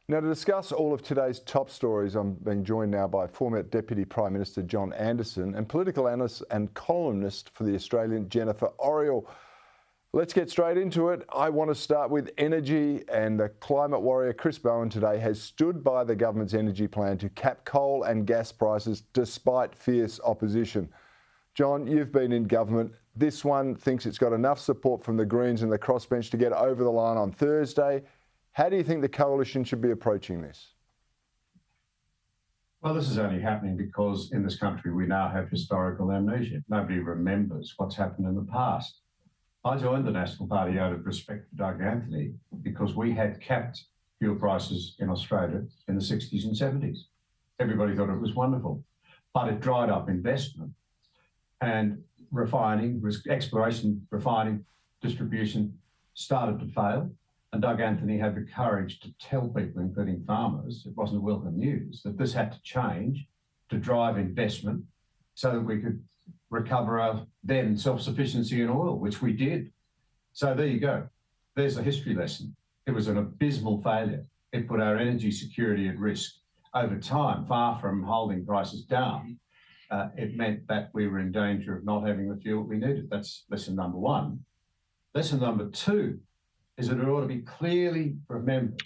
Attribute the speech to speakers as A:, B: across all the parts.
A: Now, to discuss all of today's top stories, I'm being joined now by former Deputy Prime Minister John Anderson and political analyst and columnist for The Australian, Jennifer Oriel. Let's get straight into it. I want to start with energy, and the climate warrior Chris Bowen today has stood by the government's energy plan to cap coal and gas prices despite fierce opposition. John, you've been in government. This one thinks it's got enough support from the Greens and the crossbench to get over the line on Thursday. How do you think the coalition should be approaching this?
B: Well, this is only happening because in this country we now have historical amnesia. Nobody remembers what's happened in the past. I joined the National Party out of respect for Doug Anthony because we had capped fuel prices in Australia in the 60s and 70s. Everybody thought it was wonderful, but it dried up investment and refining, exploration, refining, distribution started to fail. And Doug Anthony had the courage to tell people, including farmers, it wasn't welcome news, that this had to change to drive investment so that we could recover our then self-sufficiency in oil, which we did. So there you go. There's a history lesson. It was an abysmal failure. It put our energy security at risk. Over time, far from holding prices down, it meant that we were in danger of not having the fuel we needed. That's lesson number one. Lesson number two is that it ought to be clearly remembered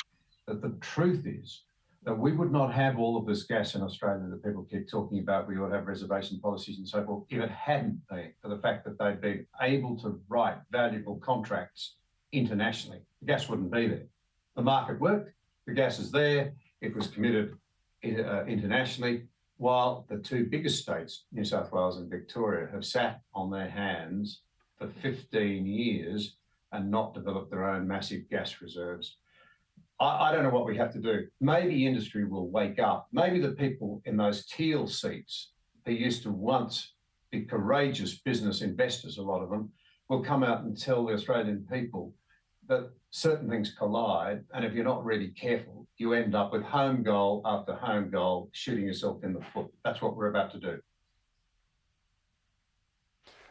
B: that the truth is that we would not have all of this gas in Australia that people keep talking about. We ought to have reservation policies and so forth if it hadn't been for the fact that they'd been able to write valuable contracts internationally. The gas wouldn't be there. The market worked, the gas is there, it was committed internationally, while the two biggest states, New South Wales and Victoria, have sat on their hands for 15 years and not develop their own massive gas reserves. I don't know what we have to do. Maybe industry will wake up. Maybe the people in those teal seats who used to once be courageous business investors, a lot of them, will come out and tell the Australian people that certain things collide, and if you're not really careful, you end up with home goal after home goal, shooting yourself in the foot. That's what we're about to do.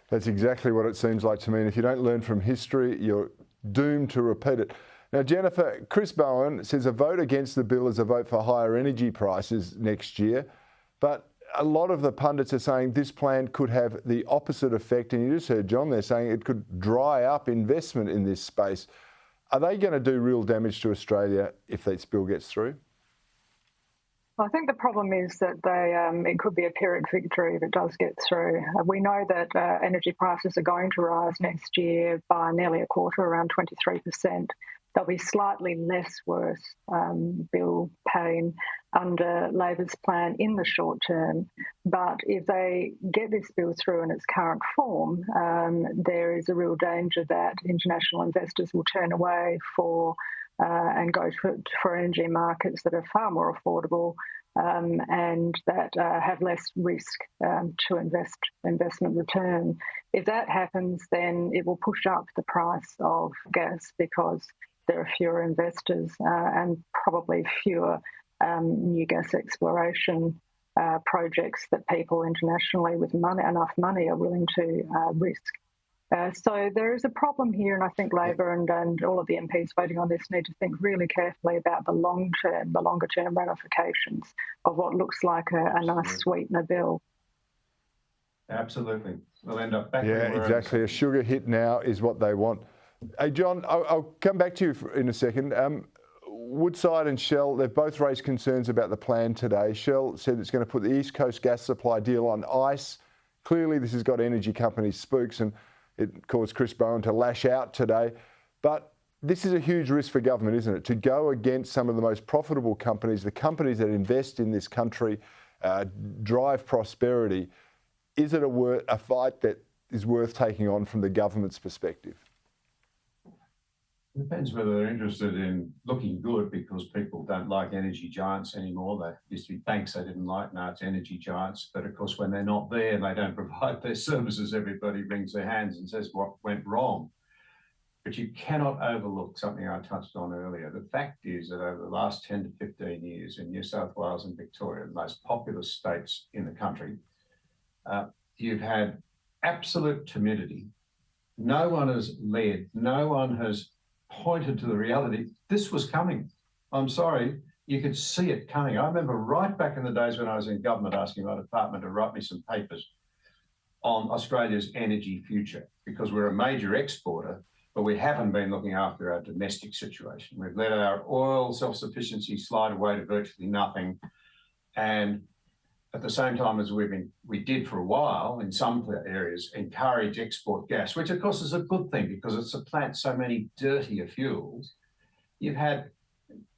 A: That's exactly what it seems like to me. And if you don't learn from history, you're doomed to repeat it. Now, Jennifer, Chris Bowen says a vote against the bill is a vote for higher energy prices next year. But a lot of the pundits are saying this plan could have the opposite effect. And you just heard John there saying it could dry up investment in this space. Are they going to do real damage to Australia if this bill gets through?
C: I think the problem is that it could be a Pyrrhic victory if it does get through. We know that energy prices are going to rise next year by nearly a quarter, around 23%. They'll be slightly less worse bill paying under Labor's plan in the short term. But if they get this bill through in its current form, there is a real danger that international investors will turn away and go for energy markets that are far more affordable and that have less risk to investment return. If that happens, then it will push up the price of gas because there are fewer investors and probably fewer new gas exploration projects that people internationally with enough money are willing to risk. So there is a problem here, and I think Labor and all of the MPs voting on this need to think really carefully about the longer-term ramifications of what looks like a nice sweetener bill.
B: Absolutely. We'll end up back.
A: Yeah, exactly. A sugar hit now is what they want. Hey, John, I'll come back to you in a second. Woodside and Shell, they've both raised concerns about the plan today. Shell said it's going to put the East Coast gas supply deal on ice. Clearly, this has got energy companies spooks, and it caused Chris Bowen to lash out today. But this is a huge risk for government, isn't it? To go against some of the most profitable companies, the companies that invest in this country, drive prosperity. Is it a fight that is worth taking on from the government's perspective?
B: It depends whether they're interested in looking good because people don't like energy giants anymore. There used to be banks they didn't like, now it's energy giants. But of course, when they're not there and they don't provide their services, everybody wrings their hands and says what went wrong. But you cannot overlook something I touched on earlier. The fact is that over the last 10 to 15 years in New South Wales and Victoria, the most populous states in the country, you've had absolute timidity. No one has led, no one has pointed to the reality. This was coming. I'm sorry, you could see it coming. I remember right back in the days when I was in government asking my department to write me some papers on Australia's energy future, because we're a major exporter, but we haven't been looking after our domestic situation. We've let our oil self-sufficiency slide away to virtually nothing. And at the same time as we did for a while in some areas, encourage export gas, which of course is a good thing because it supplants so many dirtier fuels. You've had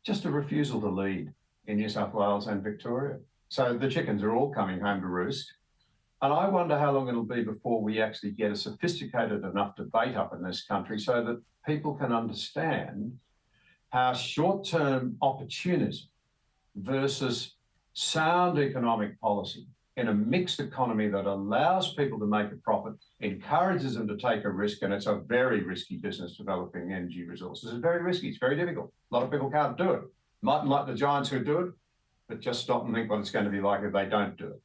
B: just a refusal to lead in New South Wales and Victoria. So the chickens are all coming home to roost. And I wonder how long it'll be before we actually get a sophisticated enough debate up in this country so that people can understand how short-term opportunism versus sound economic policy in a mixed economy that allows people to make a profit, encourages them to take a risk, and it's a very risky business developing energy resources. It's very risky, it's very difficult. A lot of people can't do it. Mightn't like the giants who do it, but just stop and think what it's going to be like if they don't do it.